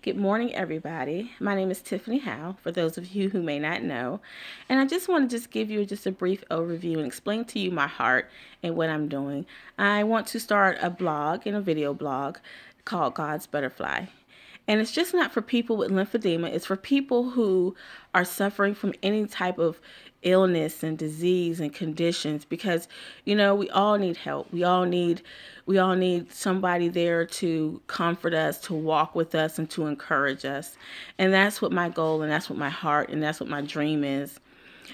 Good morning, everybody. My name is Tiffany Howe, for those of you who may not know. And I just want to give you just a brief overview and explain to you my heart and what I'm doing. I want to start a blog and a video blog called God's Butterfly. And it's just not for people with lymphedema. It's for people who are suffering from any type of illness and disease and conditions because we all need help. We all need somebody there to comfort us, to walk with us, and to encourage us. And that's what my goal and that's what my heart and that's what my dream is.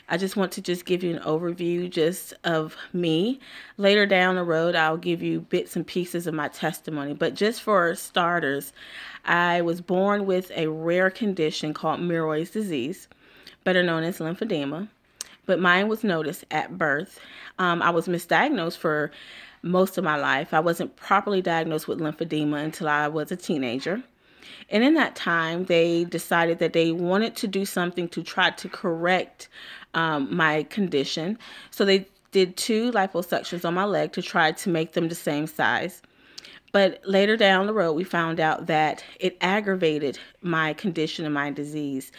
I just want to just give you an overview just of me. Later down the road, I'll give you bits and pieces of my testimony. But just for starters, I was born with a rare condition called Meroy's disease, better known as lymphedema. But mine was noticed at birth. I was misdiagnosed for most of my life. I wasn't properly diagnosed with lymphedema until I was a teenager. And in that time, they decided that they wanted to do something to try to correct my condition. So they did 2 liposuctions on my leg to try to make them the same size. But later down the road, we found out that it aggravated my condition and my disease.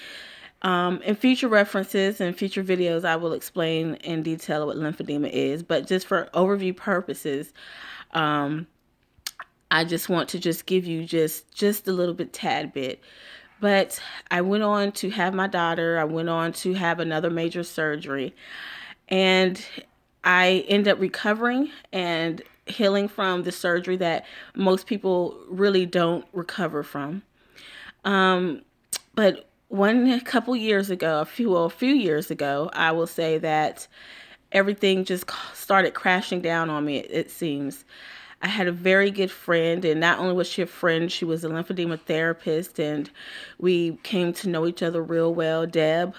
In future references and future videos, I will explain in detail what lymphedema is. But just for overview purposes, I just want to just give you just a little bit, tad bit. But I went on to have my daughter. I went on to have another major surgery. And I ended up recovering and healing from the surgery that most people really don't recover from. But a couple years ago, a few years ago, I will say that everything just started crashing down on me, it seems. I had a very good friend, and not only was she a friend, she was a lymphedema therapist, and we came to know each other real well, Deb.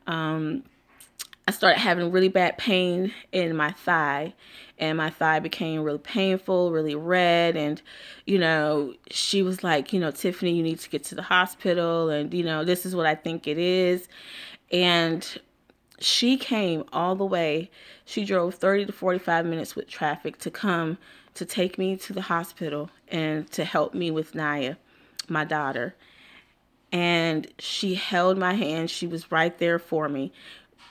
I started having really bad pain in my thigh, and my thigh became really painful, really red. And, she was like, Tiffany, you need to get to the hospital. And, this is what I think it is. And she came all the way. She drove 30 to 45 minutes with traffic to come to take me to the hospital and to help me with Naya, my daughter. And she held my hand. She was right there for me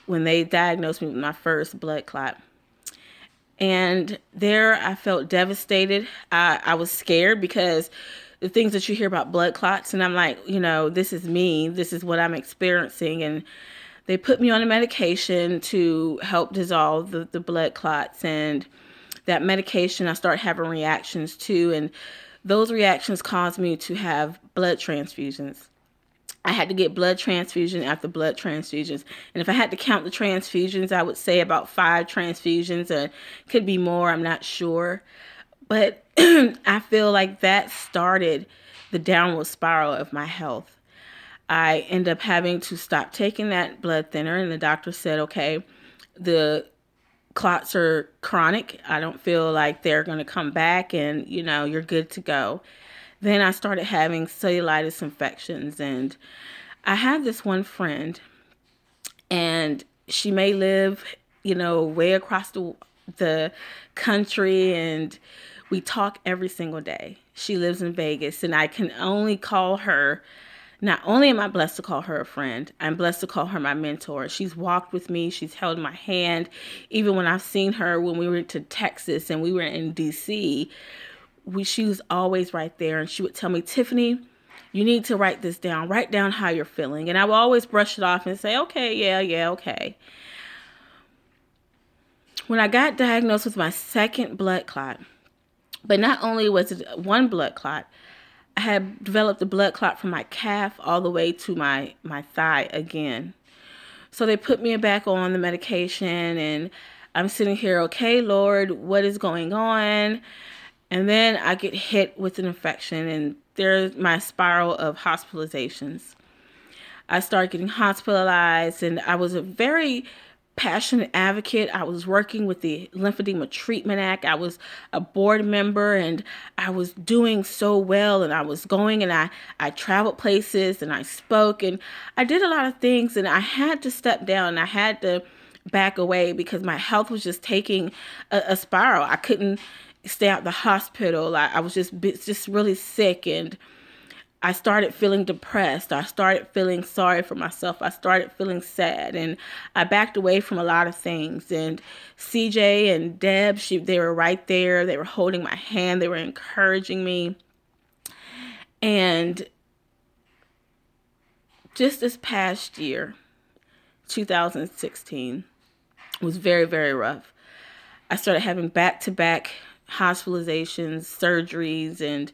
when they diagnosed me with my first blood clot. And there I felt devastated. I was scared because the things that you hear about blood clots, and I'm like, this is me. This is what I'm experiencing. And they put me on a medication to help dissolve the blood clots. And that medication I started having reactions to. And those reactions caused me to have blood transfusions. I had to get blood transfusion after blood transfusions. And if I had to count the transfusions, I would say about 5 transfusions, or could be more, I'm not sure. But I feel like that started the downward spiral of my health. I end up having to stop taking that blood thinner, and the doctor said, okay, the clots are chronic. I don't feel like they're going to come back, and, you're good to go. Then I started having cellulitis infections, and I have this one friend, and she may live, way across the country, and we talk every single day. She lives in Vegas, and I can only call her. Not only am I blessed to call her a friend, I'm blessed to call her my mentor. She's walked with me. She's held my hand. Even when I've seen her when we went to Texas and we were in D.C., she was always right there. And she would tell me, Tiffany, you need to write this down. Write down how you're feeling. And I would always brush it off and say, okay, yeah, okay. When I got diagnosed with my second blood clot, but not only was it one blood clot, I had developed a blood clot from my calf all the way to my thigh again. So they put me back on the medication, and I'm sitting here, okay, Lord, what is going on? And then I get hit with an infection, and there's my spiral of hospitalizations. I started getting hospitalized, and I was a very passionate advocate. I was working with the Lymphedema Treatment Act. I was a board member, and I was doing so well, and I was going, and I traveled places, and I spoke, and I did a lot of things, and I had to step down, and I had to back away because my health was just taking a spiral. I couldn't stay out the hospital. I was just really sick, and I started feeling depressed. I started feeling sorry for myself. I started feeling sad, and I backed away from a lot of things. And CJ and Deb, they were right there. They were holding my hand. They were encouraging me. And just this past year, 2016, was very, very rough. I started having back-to-back hospitalizations, surgeries, and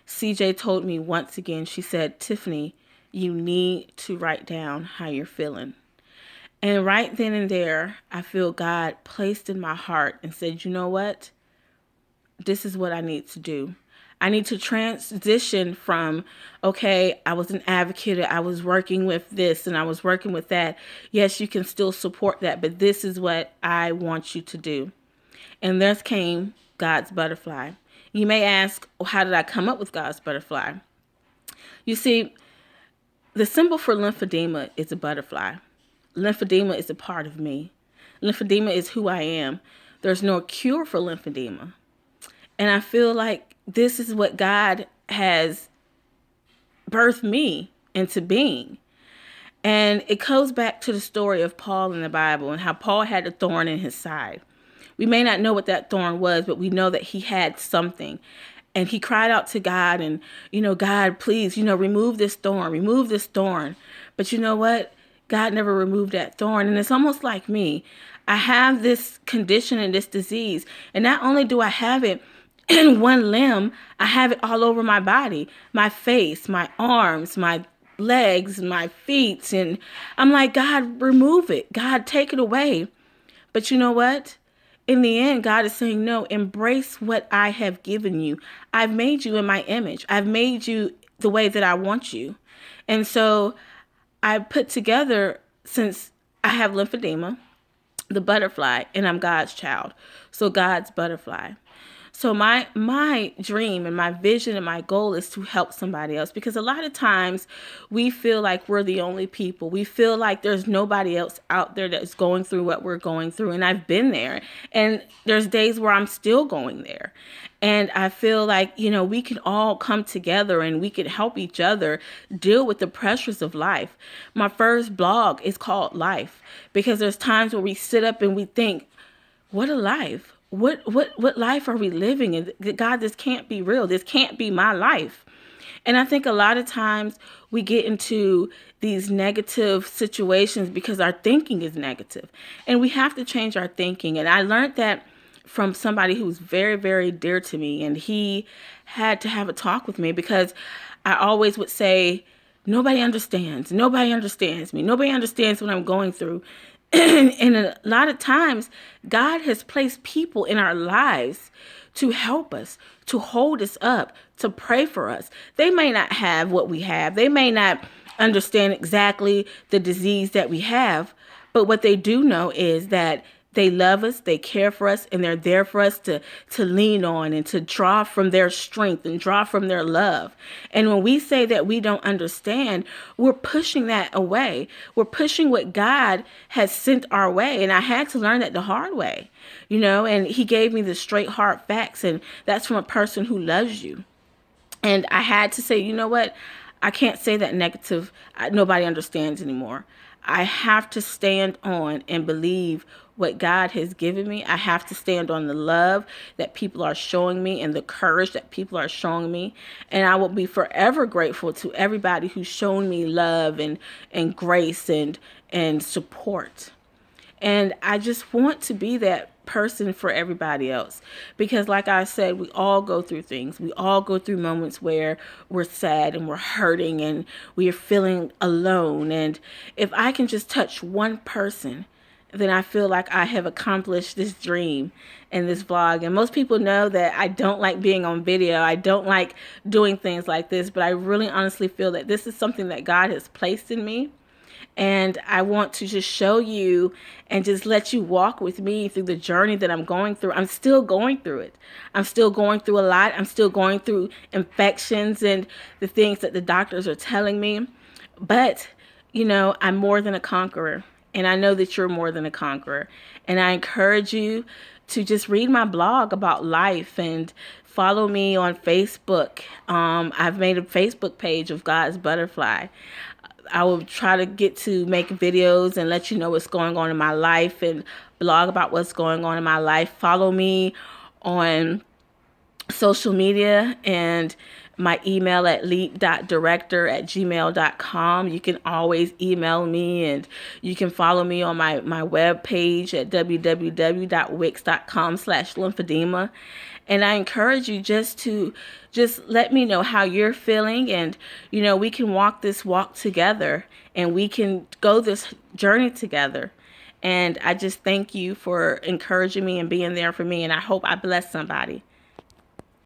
CJ told me once again, she said, Tiffany, you need to write down how you're feeling. And right then and there, I feel God placed in my heart and said, you know what? This is what I need to do. I need to transition from, okay, I was an advocate, I was working with this and I was working with that. Yes, you can still support that, but this is what I want you to do. And thus came God's butterfly. You may ask, well, how did I come up with God's butterfly? You see, the symbol for lymphedema is a butterfly. Lymphedema is a part of me. Lymphedema is who I am. There's no cure for lymphedema. And I feel like this is what God has birthed me into being. And it goes back to the story of Paul in the Bible and how Paul had a thorn in his side. We may not know what that thorn was, but we know that he had something. And he cried out to God and, God, please, remove this thorn, remove this thorn. But you know what? God never removed that thorn. And it's almost like me. I have this condition and this disease. And not only do I have it in one limb, I have it all over my body, my face, my arms, my legs, my feet. And I'm like, God, remove it. God, take it away. But you know what? In the end, God is saying, no, embrace what I have given you. I've made you in my image. I've made you the way that I want you. And so I put together, since I have lymphedema, the butterfly, and I'm God's child. So God's butterfly. So my dream and my vision and my goal is to help somebody else, because a lot of times we feel like we're the only people. We feel like there's nobody else out there that's going through what we're going through. And I've been there, and there's days where I'm still going there. And I feel like, we can all come together and we can help each other deal with the pressures of life. My first blog is called Life, because there's times where we sit up and we think, what a life. What life are we living? And God, this can't be real. This can't be my life. And I think a lot of times we get into these negative situations because our thinking is negative. And we have to change our thinking. And I learned that from somebody who's very, very dear to me. And he had to have a talk with me, because I always would say, nobody understands. Nobody understands me. Nobody understands what I'm going through. And a lot of times, God has placed people in our lives to help us, to hold us up, to pray for us. They may not have what we have. They may not understand exactly the disease that we have. But what they do know is that they love us, they care for us, and they're there for us to lean on and to draw from their strength and draw from their love. And when we say that we don't understand, we're pushing that away. We're pushing what God has sent our way. And I had to learn that the hard way, and he gave me the straight hard facts. And that's from a person who loves you. And I had to say, you know what? I can't say that negative. Nobody understands anymore. I have to stand on and believe what God has given me. I have to stand on the love that people are showing me and the courage that people are showing me. And I will be forever grateful to everybody who's shown me love and grace and support. And I just want to be that person for everybody else, because like I said, we all go through things. We all go through moments where we're sad and we're hurting and we are feeling alone. And if I can just touch one person, then I feel like I have accomplished this dream in this vlog. And most people know that I don't like being on video. I don't like doing things like this, but I really honestly feel that this is something that God has placed in me. And I want to just show you and just let you walk with me through the journey that I'm going through. I'm still going through it. I'm still going through a lot. I'm still going through infections and the things that the doctors are telling me. But, I'm more than a conqueror. And I know that you're more than a conqueror. And I encourage you to just read my blog about life and follow me on Facebook. I've made a Facebook page of God's Butterfly. I will try to get to make videos and let you know what's going on in my life and blog about what's going on in my life. Follow me on social media and my email at leap.director@gmail.com. You can always email me, and you can follow me on my web page at www.wix.com/lymphedema. And I encourage you just let me know how you're feeling, and we can walk this walk together, and we can go this journey together. And I just thank you for encouraging me and being there for me, and I hope I bless somebody.